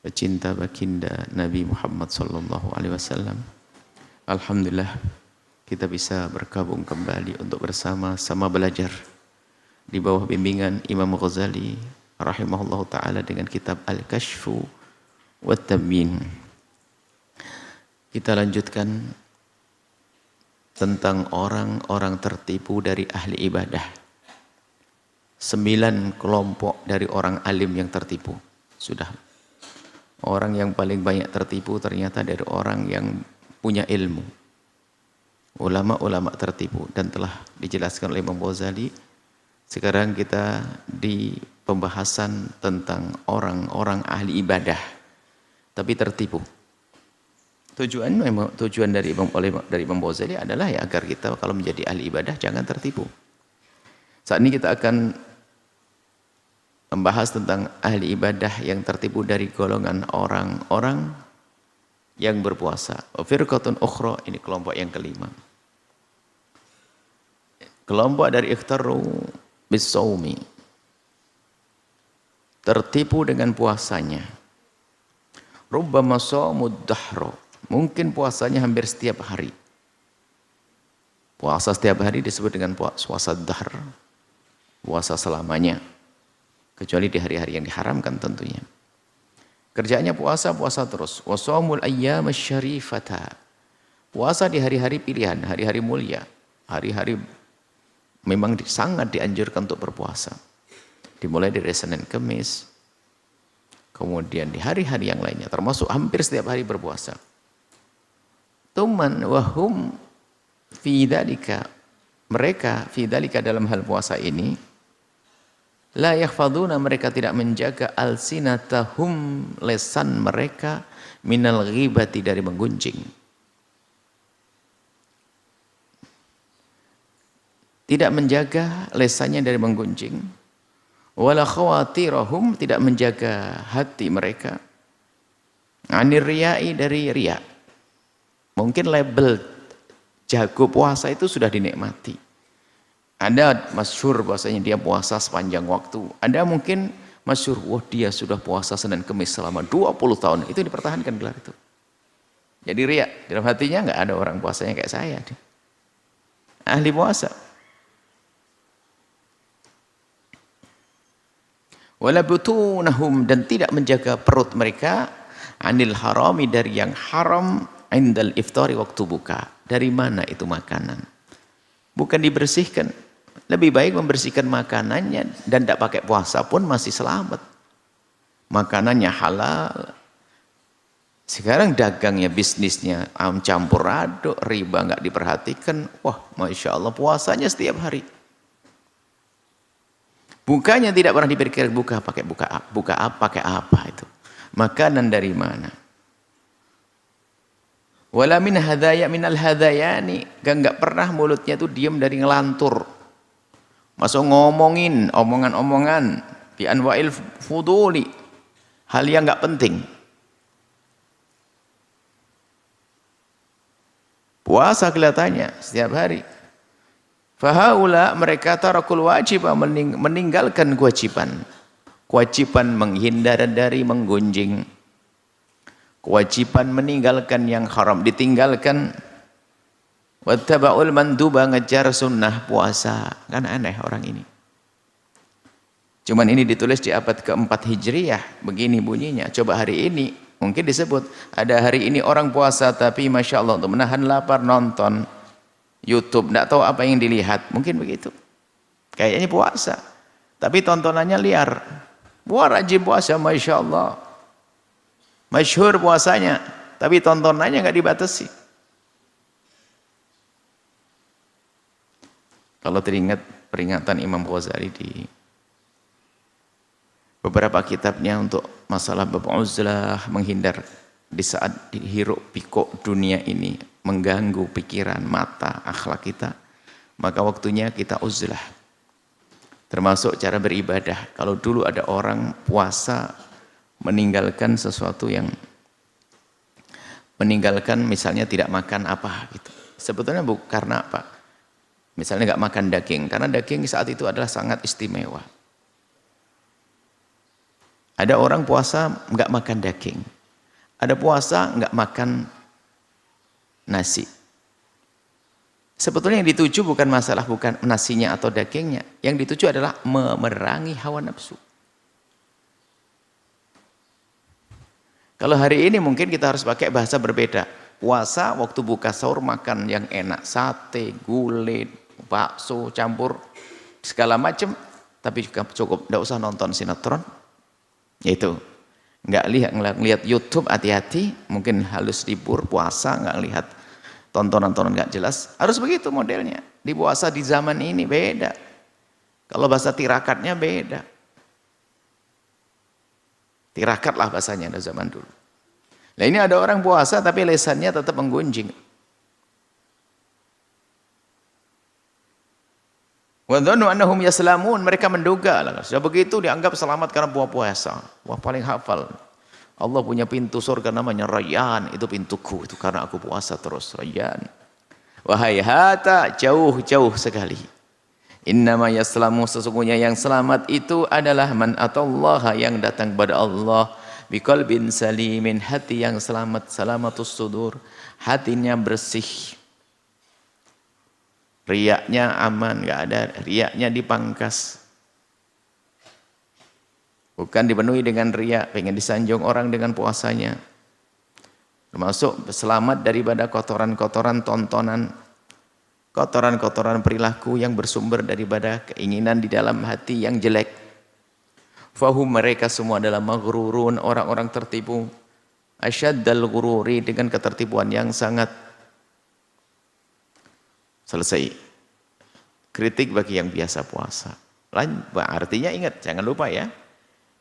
pecinta baginda Nabi Muhammad sallallahu alaihi wasallam. Alhamdulillah kita bisa bergabung kembali untuk bersama-sama belajar di bawah bimbingan Imam Ghazali rahimahullahu taala dengan kitab Al-Kashfu wat Tabyin. Kita lanjutkan tentang orang-orang tertipu dari ahli ibadah. 9 kelompok dari orang alim yang tertipu. Sudah. Orang yang paling banyak tertipu ternyata dari orang yang punya ilmu. Ulama-ulama tertipu. Dan telah dijelaskan oleh Imam Ghazali. Sekarang kita di pembahasan tentang orang-orang ahli ibadah. Tapi tertipu. Tujuan dari Imam Ghazali adalah ya agar kita kalau menjadi ahli ibadah jangan tertipu. Saat ini kita akan membahas tentang ahli ibadah yang tertipu dari golongan orang-orang yang berpuasa. Firqatun ukhra, ini kelompok yang kelima. Kelompok dari ikhtaru bis-saumi. Tertipu dengan puasanya. Rubbama shaumud dahra. Mungkin puasanya hampir setiap hari. Puasa setiap hari disebut dengan puasa dahr. Puasa selamanya. Kecuali di hari-hari yang diharamkan tentunya. Kerjanya puasa terus. Wa shaumul ayyam asy-syarifata. Puasa di hari-hari pilihan, hari-hari mulia. Hari-hari memang sangat dianjurkan untuk berpuasa. Dimulai dari Senin Kamis. Kemudian di hari-hari yang lainnya. Termasuk hampir setiap hari berpuasa. Tuman wahum fi dzalika. Mereka fi dzalika dalam hal puasa ini la yakhfaduna, mereka tidak menjaga alsinatahum, lesan mereka, minal ghibati, dari menggunjing. Tidak menjaga lesannya dari menggunjing. Wala khawatirahum, tidak menjaga hati mereka. Anir riya'i, dari riya. Mungkin label jago puasa itu sudah dinikmati. Ada masyhur bahwasanya dia puasa sepanjang waktu. Ada mungkin masyhur, wah dia sudah puasa Senin Kamis selama 20 tahun. Itu dipertahankan gelar itu. Jadi riya, dalam hatinya nggak ada orang puasanya kayak saya. Ahli puasa. Wala butunahum, dan tidak menjaga perut mereka, anil harami, dari yang haram, indal iftari, waktu buka. Dari mana itu makanan? Bukan dibersihkan. Lebih baik membersihkan makanannya dan tidak pakai puasa pun masih selamat. Makanannya halal. Sekarang dagangnya, bisnisnya campur aduk, riba nggak diperhatikan. Wah, Masya Allah, puasanya setiap hari. Bukanya tidak pernah dipikir buka pakai apa itu. Makanan dari mana? Wala min hadaya minal hadayani, enggak pernah mulutnya itu diam dari ngelantur. Masuk ngomongin omongan-omongan bi anwa'il fuduli, hal yang enggak penting. Puasa kelihatannya setiap hari. Fahaula, mereka tarakul wajib, meninggalkan kewajiban. Kewajiban menghindar dari menggunjing. Kewajiban meninggalkan yang haram ditinggalkan. Wattaba'ul manduba, ngejar sunnah puasa. Kan aneh orang ini. Cuman ini ditulis di abad keempat Hijriyah. Begini bunyinya. Coba hari ini mungkin disebut ada hari ini orang puasa tapi Masya Allah untuk menahan lapar nonton YouTube. Tidak tahu apa yang dilihat. Mungkin begitu. Kayaknya puasa. Tapi tontonannya liar. Wah, rajin puasa Masya Allah. Masyhur puasanya. Tapi tontonannya nggak dibatasi. Kalau teringat peringatan Imam Ghazali di beberapa kitabnya untuk masalah bab uzlah, menghindar di saat hiruk pikuk dunia ini mengganggu pikiran, mata, akhlak kita, maka waktunya kita uzlah. Termasuk cara beribadah. Kalau dulu ada orang puasa meninggalkan sesuatu yang meninggalkan, misalnya tidak makan apa gitu. Sebetulnya karena apa? Misalnya nggak makan daging, karena daging saat itu adalah sangat istimewa. Ada orang puasa nggak makan daging. Ada puasa nggak makan nasi. Sebetulnya yang dituju bukan masalah bukan nasinya atau dagingnya. Yang dituju adalah memerangi hawa nafsu. Kalau hari ini mungkin kita harus pakai bahasa berbeda. Puasa waktu buka sahur makan yang enak, sate, gulai, bakso, campur segala macam, tapi juga cukup, tidak usah nonton sinetron. Itu nggak lihat YouTube, hati-hati, mungkin halus libur puasa nggak lihat tontonan-tontonan nggak jelas. Harus begitu modelnya. Di puasa di zaman ini beda. Kalau bahasa tirakatnya beda. Tirakat lah bahasanya dari zaman dulu. Nah ini ada orang puasa tapi lesannya tetap menggunjing. Wa dhannu annahum yaslamun, mereka menduga lah. Sudah begitu dianggap selamat karena puasa. Wah paling hafal. Allah punya pintu surga namanya Rayyan, itu pintuku itu karena aku puasa terus Rayyan. Wahai hata, jauh-jauh sekali. Innama yaslamu, sesungguhnya yang selamat itu adalah man atallaha, yang datang kepada Allah biqalbin salimin, hati yang selamat, salamatus sudur, hatinya bersih, riaknya aman, enggak ada riaknya dipangkas, bukan dipenuhi dengan riak pengen disanjung orang dengan puasanya, termasuk selamat daripada kotoran-kotoran tontonan, kotoran-kotoran perilaku yang bersumber daripada keinginan di dalam hati yang jelek. Fahum, mereka semua adalah maghrurun, orang-orang tertipu. Asyaddal ghururi, dengan ketertipuan yang sangat. Selesai. Kritik bagi yang biasa puasa. Artinya ingat, jangan lupa ya.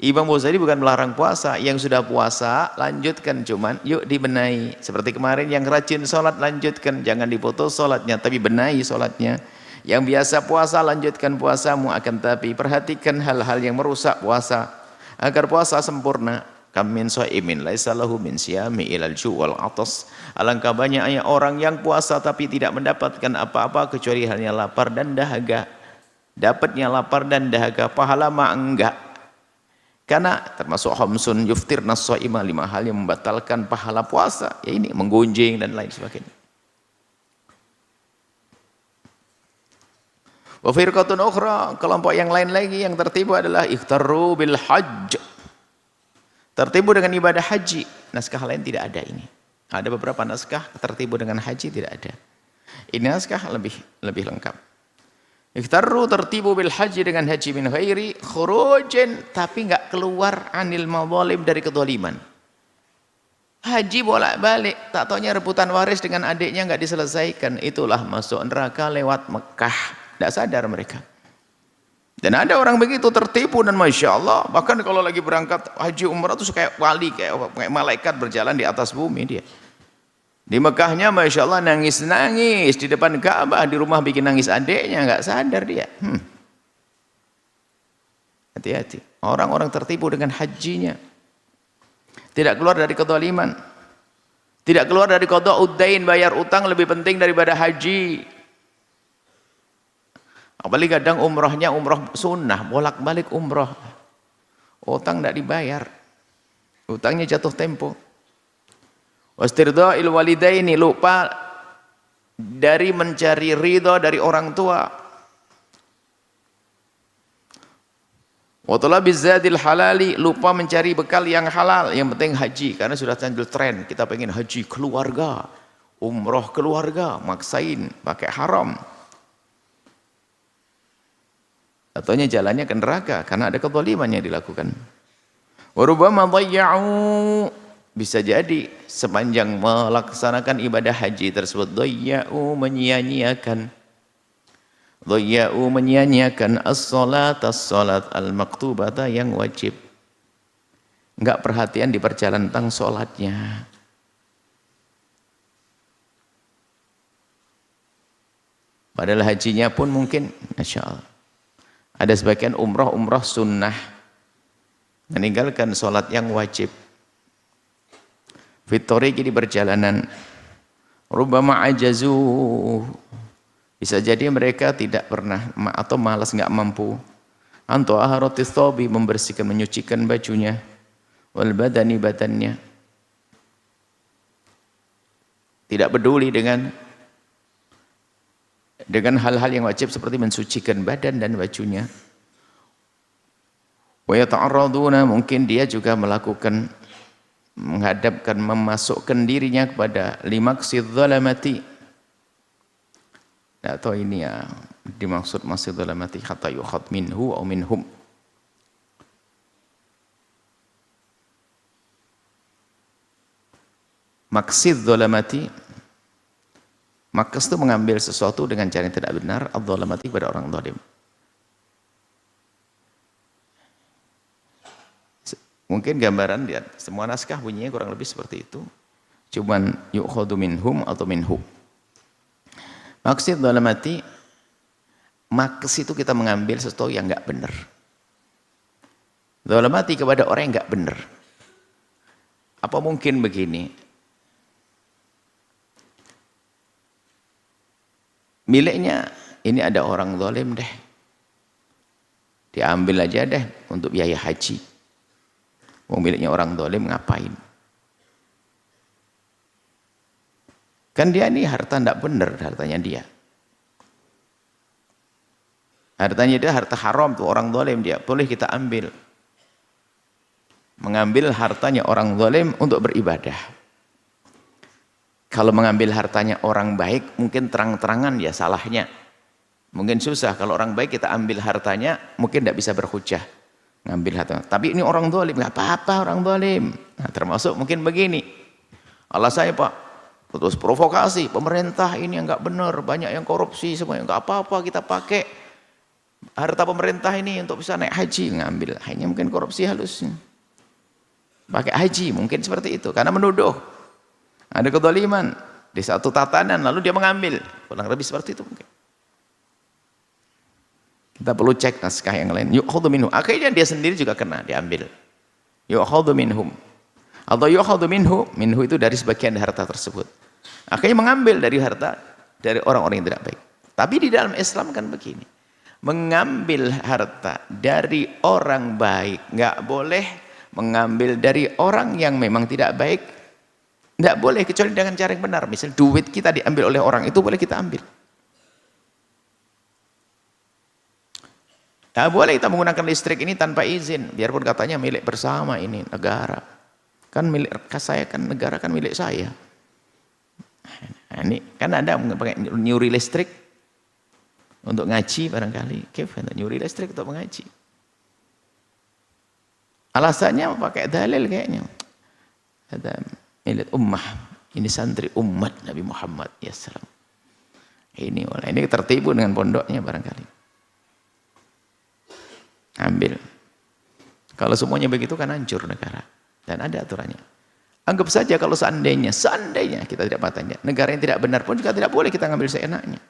Imam Ghazali bukan melarang puasa. Yang sudah puasa, lanjutkan, cuman yuk dibenahi. Seperti kemarin yang rajin sholat, lanjutkan. Jangan diputus sholatnya, tapi benahi sholatnya. Yang biasa puasa, lanjutkan puasamu, akan tapi perhatikan hal-hal yang merusak puasa agar puasa sempurna. Kam min shaimin laisa lahu min siyami ilal ju' wal atas. Alangkah banyaknya orang yang puasa tapi tidak mendapatkan apa-apa kecuali hanya lapar dan dahaga. Dapatnya lapar dan dahaga, pahala mah enggak. Karena termasuk khamsun yuftirna shaima, 5 hal yang membatalkan pahala puasa, ya ini menggunjing dan lain sebagainya. Wa firqatun ukhra, kelompok yang lain lagi yang tertipu adalah ikhtarru bil hajj, tertipu dengan ibadah haji. Naskah lain tidak ada ini. Ada beberapa naskah tertipu dengan haji tidak ada. Ini naskah lebih lengkap. Ikhtarru, tertipu bil haji dengan haji min ghairi khurujin, tapi enggak keluar anil madzalim, dari kezaliman. Haji bolak-balik, tak taunya rebutan waris dengan adiknya enggak diselesaikan, itulah masuk neraka lewat Mekah. Tidak sadar mereka. Dan ada orang begitu tertipu, dan Masya Allah, bahkan kalau lagi berangkat haji umrah itu kayak wali, kayak malaikat berjalan di atas bumi dia. Di Mekahnya Masya Allah nangis-nangis, di depan Ka'bah, di rumah bikin nangis adiknya, nggak sadar dia. Hati-hati, orang-orang tertipu dengan hajinya. Tidak keluar dari kezaliman. Tidak keluar dari qada uddain, bayar utang lebih penting daripada haji. Apalagi kadang umrohnya umroh sunnah, bolak-balik umroh, utang tidak dibayar, utangnya jatuh tempo. Wastirda'il walidaini, lupa dari mencari ridha dari orang tua. Wa talabiz zadil halali, lupa mencari bekal yang halal, yang penting haji karena sudah sambil tren, kita pengen haji keluarga, umroh keluarga, maksain pakai haram. Ataunya jalannya ke neraka karena ada kezaliman yang dilakukan. Warubama dhayya'u, bisa jadi sepanjang melaksanakan ibadah haji tersebut dhayya'u, menyia-nyiakan as-salat al-maktubata, yang wajib. Enggak perhatian di perjalanan tentang salatnya. Padahal hajinya pun mungkin Masya Allah. Ada sebagian umroh sunnah, meninggalkan sholat yang wajib. Fitoriki, di perjalanan. Rubama ajazu, bisa jadi mereka tidak pernah atau malas, nggak mampu. An taharatis thawbi, membersihkan menyucikan bajunya, wal badani, badannya. Tidak peduli dengan hal-hal yang wajib seperti mensucikan badan dan bajunya. Wa yata'arraduna, mungkin dia juga menghadapkan, memasukkan dirinya kepada limaqsid zalamati. Atau ini ya dimaksud maqsid zalamati hatta yukhad minhu atau minhum. Maqsid zalamati, maqs itu mengambil sesuatu dengan cara yang tidak benar, adz-zalamati pada orang zalim. Mungkin gambaran lihat, semua naskah bunyinya kurang lebih seperti itu. Cuman yukhadu minhum atau minhu. Maqsid zalamati, maqs itu kita mengambil sesuatu yang enggak benar. Zalamati kepada orang yang enggak benar. Apa mungkin begini? Miliknya ini ada orang zalim deh, diambil aja deh untuk biaya haji. Miliknya orang zalim ngapain? Kan dia ini harta tidak benar, hartanya dia. Hartanya dia harta haram tuh, orang zalim dia, boleh kita ambil. Mengambil hartanya orang zalim untuk beribadah. Kalau mengambil hartanya orang baik, mungkin terang-terangan ya salahnya. Mungkin susah, kalau orang baik kita ambil hartanya, mungkin tidak bisa berhujah. Ngambil harta. Tapi ini orang zalim, nggak apa-apa orang zalim. Nah, termasuk mungkin begini. Alasannya Pak, terus provokasi, pemerintah ini yang nggak benar, banyak yang korupsi, semua yang nggak apa-apa kita pakai harta pemerintah ini untuk bisa naik haji, ngambil. Hanya mungkin korupsi halus. Pakai haji, mungkin seperti itu, karena menuduh. Ada kezaliman di satu tatanan, lalu dia mengambil. Kurang lebih seperti itu mungkin. Kita perlu cek naskah yang lain. Yu'khadhu minhu. Akhirnya dia sendiri juga kena, diambil. Yu'khadhu minhum. Atau yu'khadhu minhu. Minhu itu dari sebagian harta tersebut. Akhirnya mengambil dari harta dari orang-orang yang tidak baik. Tapi di dalam Islam kan begini. Mengambil harta dari orang baik. Nggak boleh mengambil dari orang yang memang tidak baik. Tidak boleh kecuali dengan cara yang benar. Misal duit kita diambil oleh orang, itu boleh kita ambil. Tidak boleh kita menggunakan listrik ini tanpa izin, biarpun katanya milik bersama ini negara. Kan milik saya, kan negara, kan milik saya. Nah, ini kan ada pakai nyuri listrik untuk ngaji barangkali. Nyuri listrik untuk mengaji. Alasannya pakai dalil kayaknya. Ada milik ummah, ini santri umat Nabi Muhammad ya salam. Ini tertipu dengan pondoknya barangkali. Ambil. Kalau semuanya begitu kan hancur negara. Dan ada aturannya. Anggap saja kalau seandainya kita tidak patahnya, negara yang tidak benar pun juga tidak boleh kita ngambil seenaknya.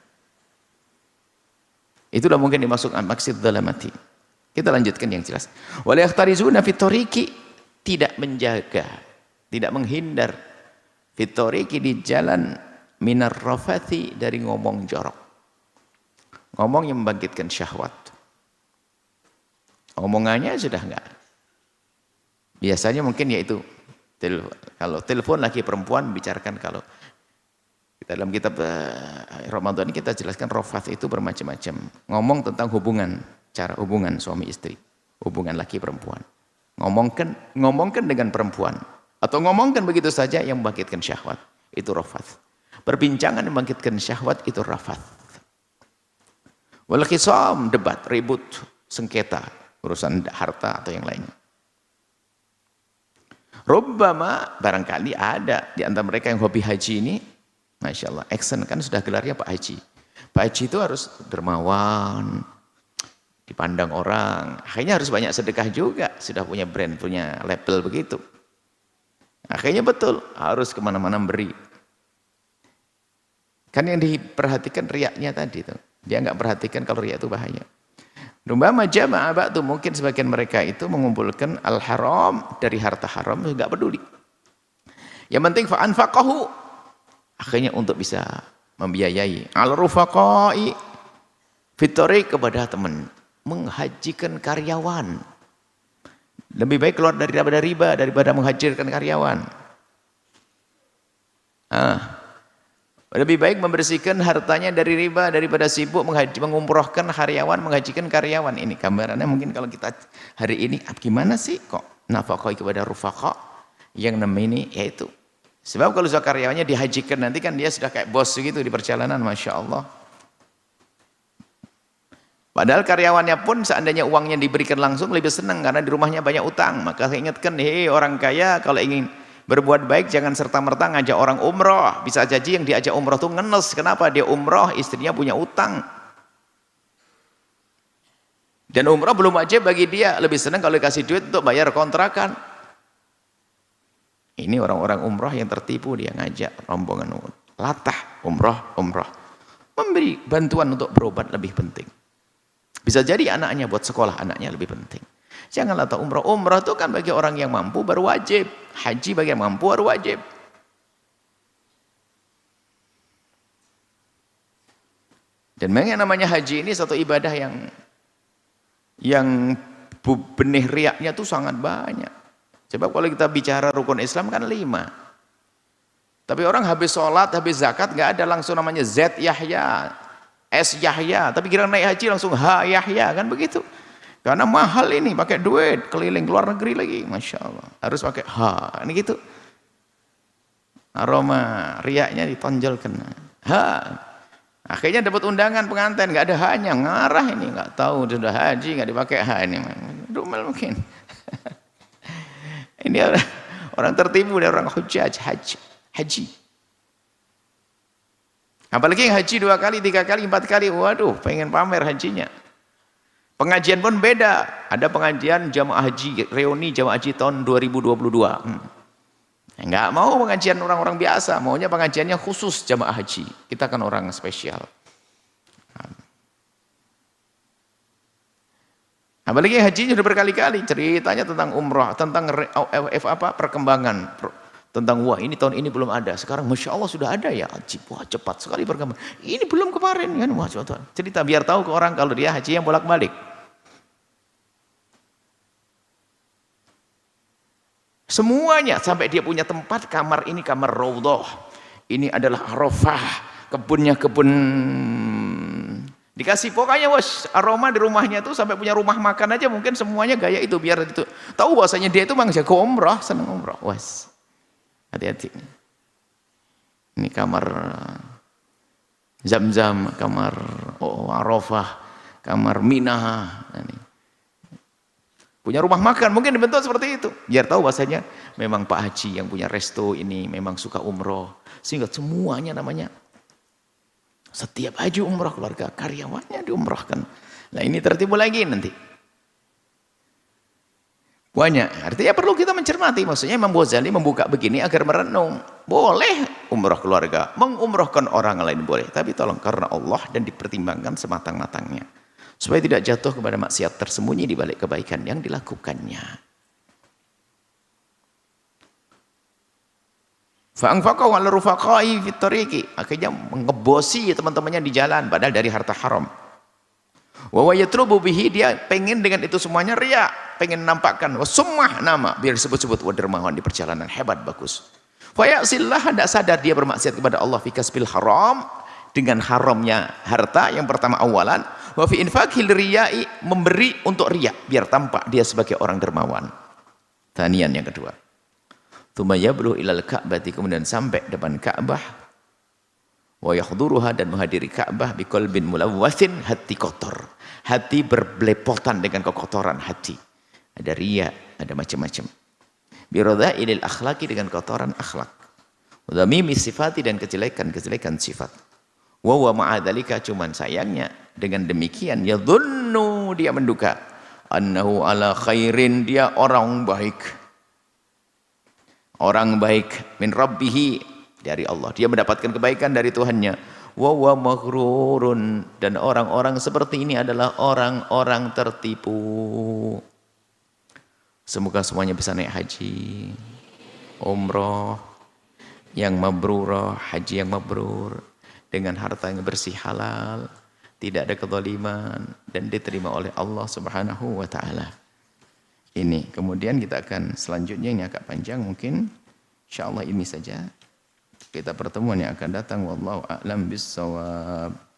Itulah mungkin dimaksud maqsid zalamati. Kita lanjutkan yang jelas. Wala yakhtarizuna fit tariqi, tidak menjaga, tidak menghindar fitoriki di jalan minar rafathi, dari ngomong jorok, ngomong yang membangkitkan syahwat. Omongannya sudah enggak, biasanya mungkin yaitu kalau telepon lagi perempuan bicarakan. Kalau dalam kitab Ramadan ini kita jelaskan rafath itu bermacam-macam, ngomong tentang hubungan, cara hubungan suami istri, hubungan laki perempuan, ngomongkan dengan perempuan. Atau ngomongkan begitu saja yang membangkitkan syahwat, itu rafath. Perbincangan yang membangkitkan syahwat itu rafath. Wal khisam, debat, ribut, sengketa, urusan harta atau yang lainnya. Rubbama, barangkali ada di antara mereka yang hobi haji ini, Masya Allah, action kan sudah gelarnya Pak Haji. Pak Haji itu harus dermawan, dipandang orang, akhirnya harus banyak sedekah juga, sudah punya brand, punya label begitu. Akhirnya betul, harus kemana-mana beri. Kan yang diperhatikan riaknya tadi tuh. Dia nggak perhatikan kalau riak itu bahaya. Rumbama jama'a ba'du, mungkin sebagian mereka itu mengumpulkan al-haram dari harta haram, nggak peduli. Yang penting fa'anfaqahu, akhirnya untuk bisa membiayai al-rufaqai fitori kepada teman. menghajikan karyawan. Lebih baik keluar daripada riba daripada menghajikan karyawan. Lebih baik membersihkan hartanya dari riba daripada sibuk mengumrohkan karyawan, menghajikan karyawan. Ini gambarannya mungkin kalau kita hari ini gimana sih kok nafkah kepada rufaqah yang namanya ini yaitu. Sebab kalau karyawannya dihajikan nanti kan dia sudah kayak bos gitu di perjalanan, Masya Allah. Padahal karyawannya pun seandainya uangnya diberikan langsung lebih senang karena di rumahnya banyak utang. Maka saya ingatkan, hei orang kaya kalau ingin berbuat baik jangan serta-merta ngajak orang umroh. Bisa jadi yang diajak umroh tuh ngenes. Kenapa? Dia umroh, istrinya punya utang. Dan umroh belum wajib bagi dia. Lebih senang kalau dikasih duit untuk bayar kontrakan. Ini orang-orang umroh yang tertipu, dia ngajak rombongan latah umroh. Memberi bantuan untuk berobat lebih penting. Bisa jadi anaknya buat sekolah anaknya lebih penting. Janganlah tahu umrah. Umrah itu kan bagi orang yang mampu baru wajib. Haji bagi yang mampu baru wajib. Dan memang yang namanya haji ini satu ibadah yang benih riaknya tuh sangat banyak. Sebab kalau kita bicara rukun Islam kan 5. Tapi orang habis sholat, habis zakat nggak ada langsung namanya Z Yahya, S Yahya. Tapi kira naik haji langsung H Yahya kan begitu. Karena mahal ini, pakai duit, keliling luar negeri lagi, Masya Allah. Harus pakai ini gitu. Aroma riaknya ditonjolkan. Akhirnya dapat undangan pengantin, nggak ada hanya ngarah ini, nggak tahu sudah haji, nggak dipakai ini. Dumel mungkin. Ini orang tertipu dari orang haji. Apalagi yang haji 2 kali, 3 kali, 4 kali, waduh, pengen pamer hajinya. Pengajian pun beda. Ada pengajian jamaah haji, reuni jamaah haji tahun 2022. Enggak mau pengajian orang-orang biasa, maunya pengajiannya khusus jamaah haji. Kita kan orang spesial. Apalagi hajinya sudah berkali-kali ceritanya tentang umrah, tentang perkembangan. Tentang wah ini tahun ini belum ada, sekarang Masya Allah sudah ada ya haji. Wah cepat sekali perkembangan. Ini belum kemarin kan, wah cerita biar tahu ke orang kalau dia haji yang bolak-balik. Semuanya sampai dia punya tempat, kamar ini kamar raudhah. Ini adalah Arafah, kebunnya kebun. Dikasih pokoknya was aroma di rumahnya tuh sampai punya rumah makan aja mungkin semuanya gaya itu biar itu. Tahu bahwasanya dia itu memang jago umrah, senang umrah. Was. Hati-hati. Ini kamar Zam-Zam, kamar Arafah, kamar Minah. Ini. Punya rumah makan, mungkin dibentuk seperti itu. Biar tahu bahasanya memang Pak Haji yang punya resto ini memang suka umroh. Sehingga semuanya namanya setiap haji umroh keluarga karyawannya diumrohkan. Nah ini tertipu lagi nanti. Banyak, artinya perlu kita mencermati. Maksudnya Imam Ghazali membuka begini agar merenung. Boleh umroh keluarga, mengumrohkan orang lain boleh. Tapi tolong karena Allah dan dipertimbangkan sematang-matangnya. Supaya tidak jatuh kepada maksiat tersembunyi di balik kebaikan yang dilakukannya. Fa'anfaqahu 'ala rufaqai fit tariqi. Akhirnya mengebosi teman-temannya di jalan padahal dari harta haram. Wa yatlubu bihi, dia pengen dengan itu semuanya riya, pengen nampakkan summah nama biar disebut-sebut wa dermawan di perjalanan hebat bagus. Fa ya'sillah, hendak sadar dia bermaksiat kepada Allah fi kasbil haram dengan haramnya harta yang pertama awalan. Wa fi infaqil riya'i, memberi untuk riya biar tampak dia sebagai orang dermawan. Tanian yang kedua. Tsumma yablu ilal ka'bati, kemudian sampai depan Ka'bah. Wa yahduruha, dan menghadiri Ka'bah biqalbin mulawwathin, hati kotor. Hati berbelepotan dengan kekotoran hati. Ada riya, ada macam-macam. Biradha'ilil akhlaqi, dengan kotoran akhlak. Wa dhamimi sifati, dan kejelekan sifat. Wa huwa ma'adzalika, cuman sayangnya dengan demikian yadhunnu, dia menduga annahu ala khairin, dia orang baik. Orang baik min rabbihi, dari Allah. Dia mendapatkan kebaikan dari Tuhannya. Wa huwa maghrurun, dan orang-orang seperti ini adalah orang-orang tertipu. Semoga semuanya bisa naik haji, umroh yang mabrurah, haji yang mabrur, dengan harta yang bersih halal, tidak ada kezaliman dan diterima oleh Allah Subhanahu wa taala. Ini kemudian kita akan selanjutnya, ini agak panjang mungkin, insyaallah ini saja kita pertemuan yang akan datang, wallahu a'lam bissawab.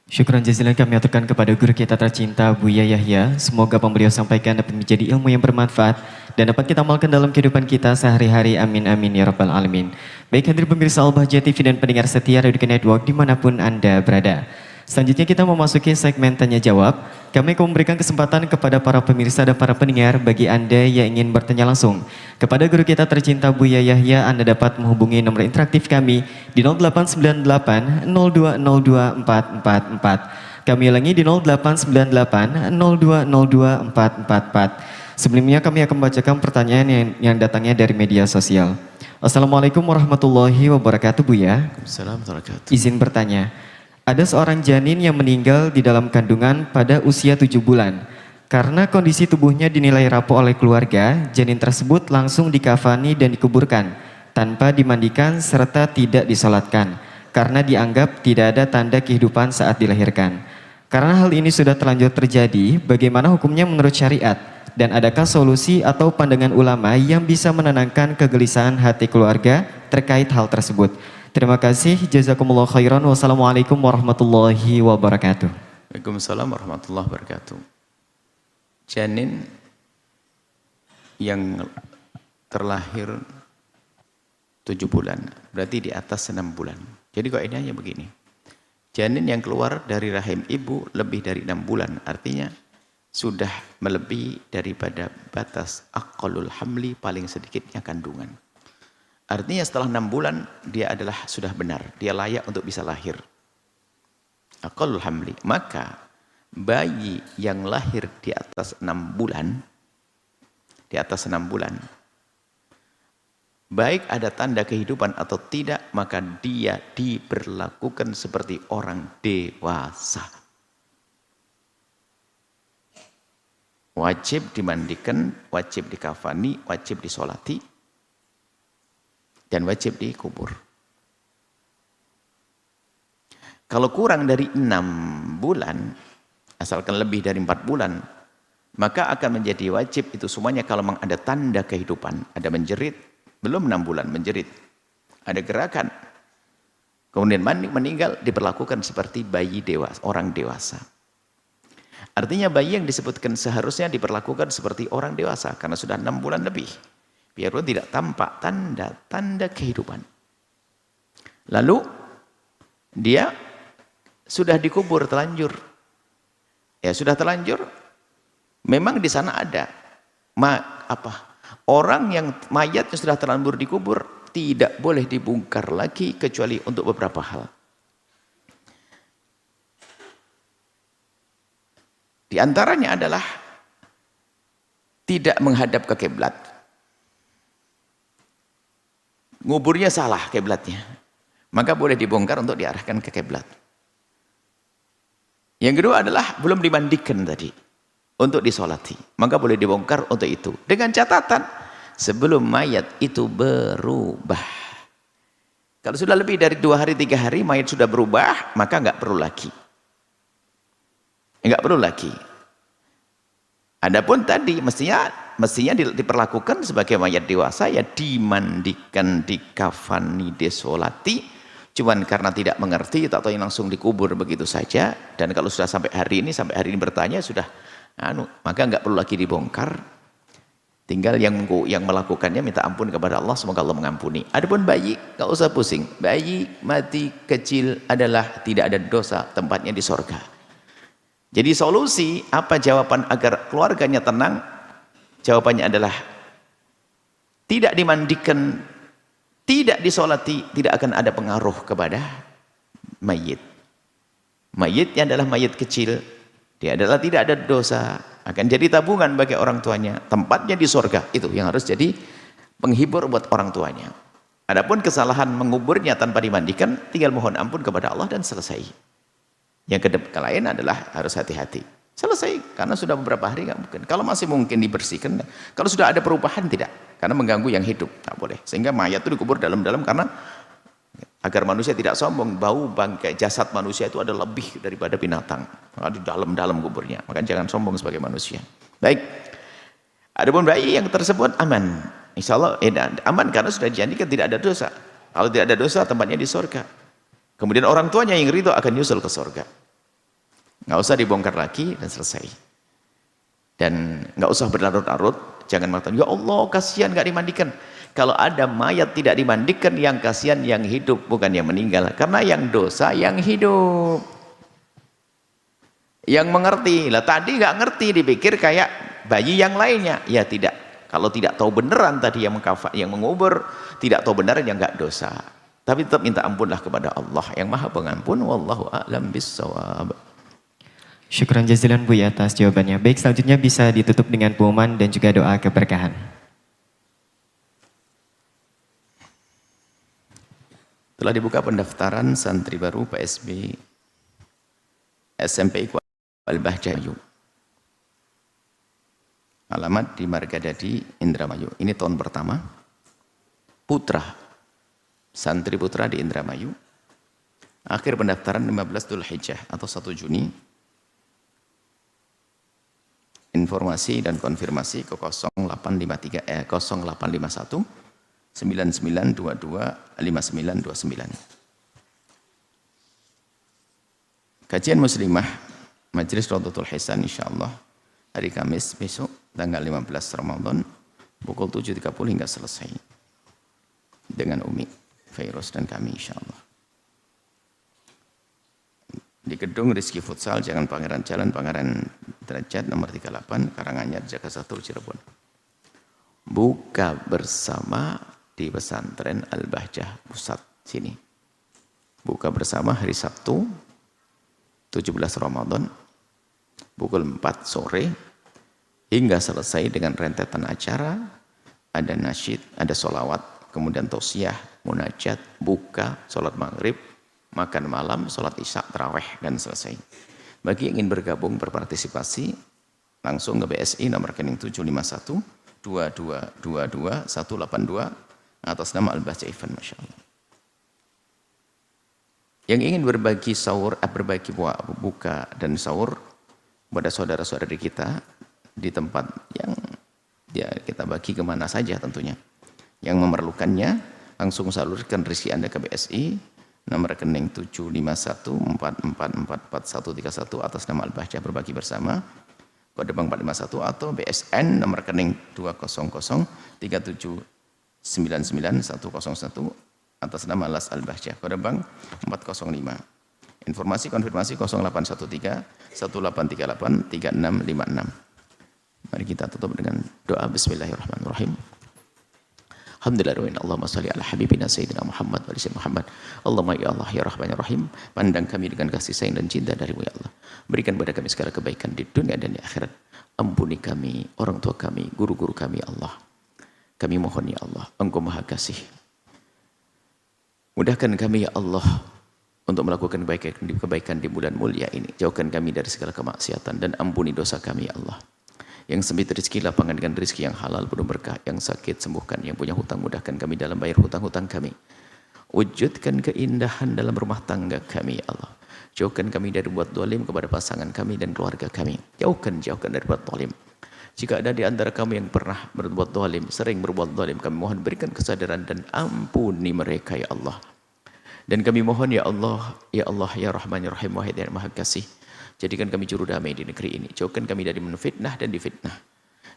Syukran jazilan kami aturkan kepada guru kita tercinta Buya Yahya. Semoga apa yang beliau sampaikan dapat menjadi ilmu yang bermanfaat dan dapat kita amalkan dalam kehidupan kita sehari-hari. Amin amin ya rabbal alamin. Baik hadirin pemirsa Al-Bahjah TV dan pendengar setia Radio Network dimanapun Anda berada. Selanjutnya kita memasuki segmen tanya jawab. Kami akan memberikan kesempatan kepada para pemirsa dan para pendengar bagi Anda yang ingin bertanya langsung kepada guru kita tercinta Buya Yahya. Anda dapat menghubungi nomor interaktif kami di 0898 0202 444. Kami ulangi di 0898 0202 444. Sebelumnya kami akan membacakan pertanyaan yang datangnya dari media sosial. Assalamualaikum warahmatullahi wabarakatuh Buya. Assalamualaikum warahmatullahi wabarakatuh. Izin bertanya. Ada seorang janin yang meninggal di dalam kandungan pada usia 7 bulan. Karena kondisi tubuhnya dinilai rapuh oleh keluarga, janin tersebut langsung dikafani dan dikuburkan tanpa dimandikan serta tidak disolatkan karena dianggap tidak ada tanda kehidupan saat dilahirkan. Karena hal ini sudah terlanjur terjadi, bagaimana hukumnya menurut syariat? Dan adakah solusi atau pandangan ulama yang bisa menenangkan kegelisahan hati keluarga terkait hal tersebut? Terima kasih, jazakumullah khairan. Wassalamualaikum warahmatullahi wabarakatuh. Waalaikumsalam warahmatullahi wabarakatuh. Janin yang terlahir 7 bulan, berarti di atas 6 bulan. Jadi kaidahnya begini. Janin yang keluar dari rahim ibu lebih dari 6 bulan, artinya sudah melebihi daripada batas aqallul hamli, paling sedikitnya kandungan. Artinya setelah 6 bulan dia adalah sudah benar, dia layak untuk bisa lahir. Aqallul hamli. Maka bayi yang lahir di atas 6 bulan, baik ada tanda kehidupan atau tidak, maka dia diperlakukan seperti orang dewasa. Wajib dimandikan, wajib dikafani, wajib disolati, dan wajib dikubur. Kalau kurang dari 6 bulan, asalkan lebih dari 4 bulan, maka akan menjadi wajib itu semuanya kalau memang ada tanda kehidupan, ada menjerit, belum 6 bulan menjerit, ada gerakan, kemudian meninggal, diperlakukan seperti bayi dewasa, orang dewasa. Artinya bayi yang disebutkan seharusnya diperlakukan seperti orang dewasa karena sudah 6 bulan lebih. Biarpun tidak tampak tanda-tanda kehidupan. Lalu dia sudah dikubur terlanjur. Ya sudah terlanjur. Memang di sana ada orang yang mayatnya sudah terlanjur dikubur tidak boleh dibongkar lagi kecuali untuk beberapa hal. Di antaranya adalah tidak menghadap ke kiblat. Nguburnya salah kiblatnya, maka boleh dibongkar untuk diarahkan ke kiblat. Yang kedua adalah belum dimandikan tadi untuk disolati, maka boleh dibongkar untuk itu. Dengan catatan sebelum mayat itu berubah. Kalau sudah lebih dari 2 hari 3 hari mayat sudah berubah, maka enggak perlu lagi. Enggak perlu lagi. Adapun tadi mestinya diperlakukan sebagai mayat dewasa, ya dimandikan, dikafani, disolati. Cuman karena tidak mengerti atau yang langsung dikubur begitu saja. Dan kalau sudah sampai hari ini bertanya sudah maka enggak perlu lagi dibongkar. Tinggal yang melakukannya minta ampun kepada Allah, semoga Allah mengampuni. Adapun bayi, enggak usah pusing. Bayi mati kecil adalah tidak ada dosa, tempatnya di sorga. Jadi solusi apa jawaban agar keluarganya tenang? Jawabannya adalah tidak dimandikan, tidak disolati, tidak akan ada pengaruh kepada mayit. Mayitnya adalah mayit kecil, dia adalah tidak ada dosa, akan jadi tabungan bagi orang tuanya, tempatnya di surga. Itu yang harus jadi penghibur buat orang tuanya. Adapun kesalahan menguburnya tanpa dimandikan, tinggal mohon ampun kepada Allah dan selesai. Yang kedua lain adalah harus hati-hati. Selesai, karena sudah beberapa hari nggak mungkin. Kalau masih mungkin dibersihkan, kalau sudah ada perubahan tidak, karena mengganggu yang hidup, tak boleh. Sehingga mayat itu dikubur dalam-dalam karena agar manusia tidak sombong, bau bangkai jasad manusia itu ada lebih daripada binatang. Maka di dalam-dalam kuburnya, maka jangan sombong sebagai manusia. Baik, adapun bayi yang tersebut aman, insya Allah aman karena sudah dijanjikan tidak ada dosa. Kalau tidak ada dosa, tempatnya di surga. Kemudian orang tuanya yang ridho akan nyusul ke surga. Nggak usah dibongkar lagi dan selesai. Dan nggak usah berlarut-larut, jangan mengatakan, ya Allah kasihan nggak dimandikan. Kalau ada mayat tidak dimandikan, yang kasihan yang hidup, bukan yang meninggal. Karena yang dosa yang hidup. Yang mengerti, lah tadi nggak ngerti, dipikir kayak bayi yang lainnya. Ya tidak. Kalau tidak tahu beneran tadi yang mengubur, tidak tahu beneran yang nggak dosa. Tapi tetap minta ampunlah kepada Allah yang Maha Pengampun. Wallahu a'lam bissawab. Syukran jazilan Buya atas jawabannya. Baik, selanjutnya bisa ditutup dengan pengumuman dan juga doa keberkahan. Telah dibuka pendaftaran santri baru PSB SMP Al-Bahjah. Alamat di Margadadi, Indramayu. Ini tahun pertama. Putra, santri putra di Indramayu. Akhir pendaftaran 15 Dzulhijjah atau 1 Juni. Informasi dan konfirmasi ke 0851 9922 5929. Kajian muslimah Majelis Rawdatul Hisan insyaallah hari Kamis besok tanggal 15 Ramadan pukul 7.30 hingga selesai dengan Umi Fairuz dan kami insyaallah. Di gedung Rizki Futsal Jalan Pangeran Derajat nomor 38 Karanganyar Jakarta 1 Cirebon. Buka bersama di pesantren Al-Bahjah Pusat sini. Buka bersama hari Sabtu 17 Ramadan pukul 4 sore hingga selesai dengan rentetan acara, ada nasyid, ada solawat, kemudian tausiah, munajat, buka, sholat maghrib, makan malam, sholat isya, taraweh, dan selesai. Bagi yang ingin bergabung, berpartisipasi, langsung ke BSI nomor rekening 751 2222 182 atas nama Al-Bahjah Event, Masya Allah. Yang ingin berbagi sahur, berbagi buka dan sahur kepada saudara-saudari kita di tempat yang ya kita bagi kemana saja tentunya. Yang memerlukannya langsung salurkan rezeki Anda ke BSI nomor rekening 75144444131 atas nama Al-Bahjah Berbagi Bersama kode bank 451 atau BSN nomor rekening 20037991101 atas nama Las Al-Bahjah kode bank 405. Informasi konfirmasi 0813 1838 3656. Mari kita tutup dengan doa bismillahirrahmanirrahim. Alhamdulillah, Allahumma salli ala habibina Sayyidina Muhammad wa ala Muhammad. Allahumma ya Allah ya Rahman ya Rahim, pandang kami dengan kasih sayang dan cinta dari-Mu ya Allah. Berikan pada kami segala kebaikan di dunia dan di akhirat. Ampuni kami, orang tua kami, guru-guru kami ya Allah. Kami mohon ya Allah, Engkau Maha Kasih. Mudahkan kami ya Allah untuk melakukan kebaikan di bulan mulia ini. Jauhkan kami dari segala kemaksiatan dan ampuni dosa kami ya Allah. Yang sempit rezeki lapangan dengan rezeki yang halal penuh berkah, yang sakit sembuhkan, yang punya hutang mudahkan kami dalam bayar hutang-hutang kami. Wujudkan keindahan dalam rumah tangga kami ya Allah. Jauhkan kami dari buat zalim kepada pasangan kami dan keluarga kami. Jauhkan dari buat zalim. Jika ada di antara kami yang pernah berbuat zalim, sering berbuat zalim, kami mohon berikan kesadaran dan ampuni mereka ya Allah. Dan kami mohon ya Allah, ya Rahman ya Rahim, Wahid yang Maha Kasih. Jadikan kami juru damai di negeri ini. Jauhkan kami dari menfitnah dan difitnah.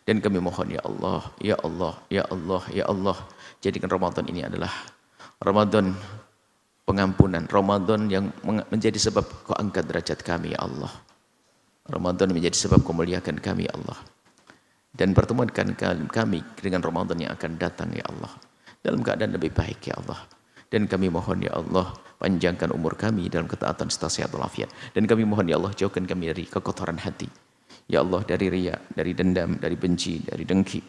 Dan kami mohon ya Allah, ya Allah, ya Allah, ya Allah. Jadikan Ramadan ini adalah Ramadan pengampunan. Ramadan yang menjadi sebab Kau angkat derajat kami ya Allah. Ramadan menjadi sebab Kau muliakan kami ya Allah. Dan pertemuankan kami dengan Ramadan yang akan datang ya Allah. Dalam keadaan lebih baik ya Allah. Dan kami mohon ya Allah, panjangkan umur kami dalam ketaatan serta sehat walafiat. Dan kami mohon ya Allah, jauhkan kami dari kekotoran hati. Ya Allah, dari riya, dari dendam, dari benci, dari dengki.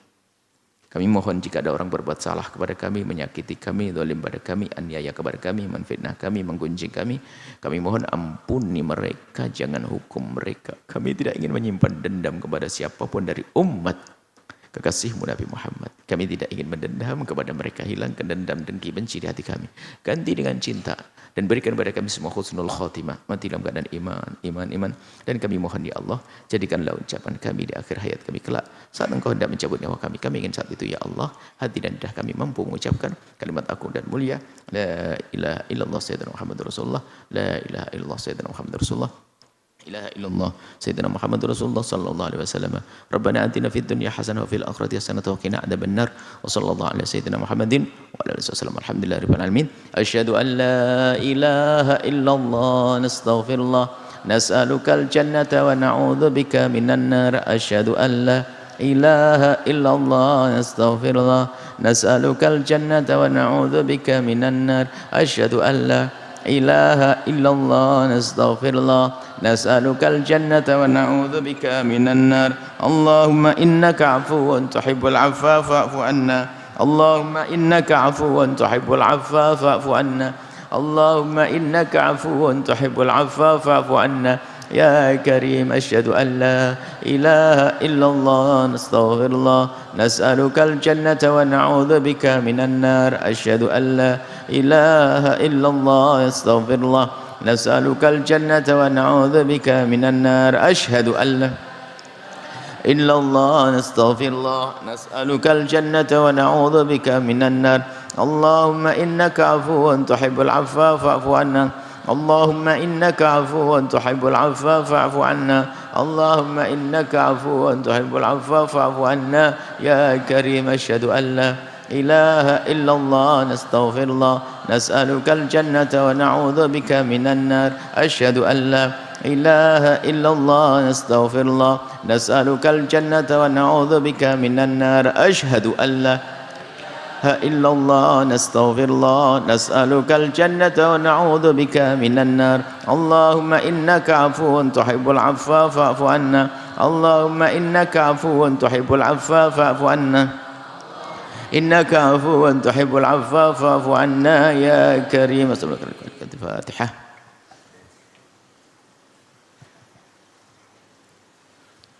Kami mohon jika ada orang berbuat salah kepada kami, menyakiti kami, zalim pada kami, aniaya kepada kami, menfitnah kami, menggunjing kami mohon ampuni mereka, jangan hukum mereka. Kami tidak ingin menyimpan dendam kepada siapapun dari umat kekasih-Mu Nabi Muhammad. Kami tidak ingin mendendam kepada mereka, hilangkan dendam, dengki, benci di hati kami. Ganti dengan cinta dan berikan kepada kami semua husnul khatimah, mati dalam keadaan iman. Dan kami mohon ya Allah, jadikanlah ucapan kami di akhir hayat kami kelak saat Engkau hendak mencabut nyawa kami. Kami ingin saat itu ya Allah, hati dan lidah kami mampu mengucapkan kalimat agung dan mulia, la ilaha illallah sayyidina Muhammad Rasulullah, la ilaha illallah sayyidina Muhammad Rasulullah. ilaha illallah sayyidina Muhammadur Rasulullah sallallahu alaihi wasallam. Rabbana atina fid dunya hasanah wa fil akhirati hasanah wa qina adzabannar. Wa sallallahu ala sayyidina Muhammadin wa ala alihi wasallam. Alhamdulillahirabbil alamin. Asyhadu an la ilaha illallah nastaghfirullah nas'alukal jannata wa na'udzu bika minan nar. Asyhadu an la ilaha illallah nastaghfirullah nas'alukal jannata wa na'udzu bika minan nar. Asyhadu an la ilaha illallah nastaghfirullah nas'alukal jannata wa na'udzu bika minan nar. Allahumma innaka 'afuwun tuhibbul 'afwa fa'fu 'anna. Allahumma innaka 'afuwun tuhibbul 'afwa fa'fu 'anna. Allahumma innaka 'afuwun tuhibbul 'afwa fa'fu 'anna. Ya Karim, asyhadu an la ilaha illallah nastaghfirullah nas'alukal jannata wa na'udzu bika minan nar. Asyhadu an la ilaha illallah astaghfirullah nas'alukal jannata wa na'udzu bika minan nar. Asyhadu an la illallah nastaghfirullah nas'alukal jannata wa na'udzu bika minan nar. Allahumma innaka 'afuwun tuhibbul 'afwa fa'fu 'anna. Allahumma innaka 'afuwun tuhibbul 'afwa fa'fu 'anna. Allahumma innaka 'afuwun tuhibbul 'afwa fa'fu 'anna. Ya Karim, asyhadu an la ilaha illallah nastaghfirullah nas'alukal jannata wa na'udzu bika minan nar. Asyhadu an la ilaha illallah nastaghfirullah nas'alukal jannata wa na'udzu bika minan nar. Asyhadu an la illallah nastaghfirullah nas'alukal jannata wa na'udzu bika minan nar. Allahumma innaka 'afuwun tuhibbul 'afwa fa'fu 'anna. Allahumma innaka 'afuwun tuhibbul 'afwa fa'fu 'anna. Innaka 'afuwun tuhibbul 'afwa fa'fu 'anna ya Karim. Al-Fatihah.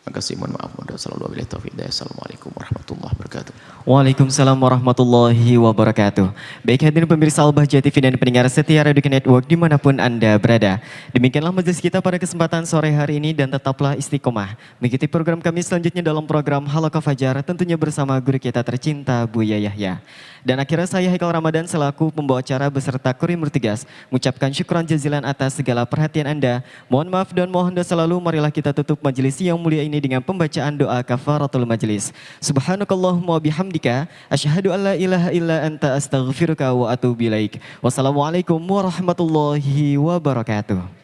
Terima kasih, mohon maaf. Assalamualaikum warahmatullahi wabarakatuh. Waalaikumsalam warahmatullahi wabarakatuh. Baik hadirin pemirsa Al-Bahjah TV dan pendengar setia Radio Network dimanapun Anda berada. Demikianlah majelis kita pada kesempatan sore hari ini dan tetaplah istiqomah mengikuti program kami selanjutnya dalam program Halaqah Fajar tentunya bersama guru kita tercinta Buya Yahya. Dan akhirnya saya Haikal Ramadan selaku pembawa acara beserta kru bertugas mengucapkan syukran jazilan atas segala perhatian Anda. Mohon maaf dan mohon doa selalu. Marilah kita tutup majelis yang mulia ini dengan pembacaan doa kafaratul majelis. Subhanakallahumma bihamdika asyhadu an la ilaha illa anta astaghfiruka wa atubu ilaik. Wassalamualaikum warahmatullahi wabarakatuh.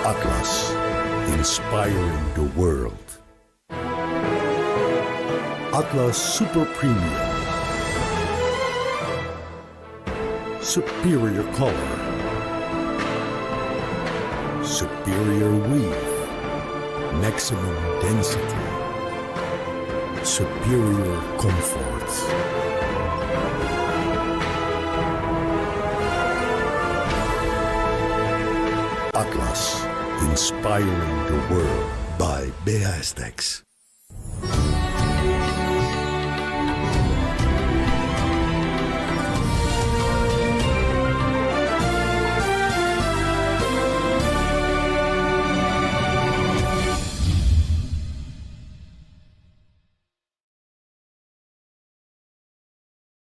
Atlas, inspiring the world. Atlas Super Premium. Superior color. Superior weave. Maximum density. Superior comfort. Atlas, inspiring the world by BHStex.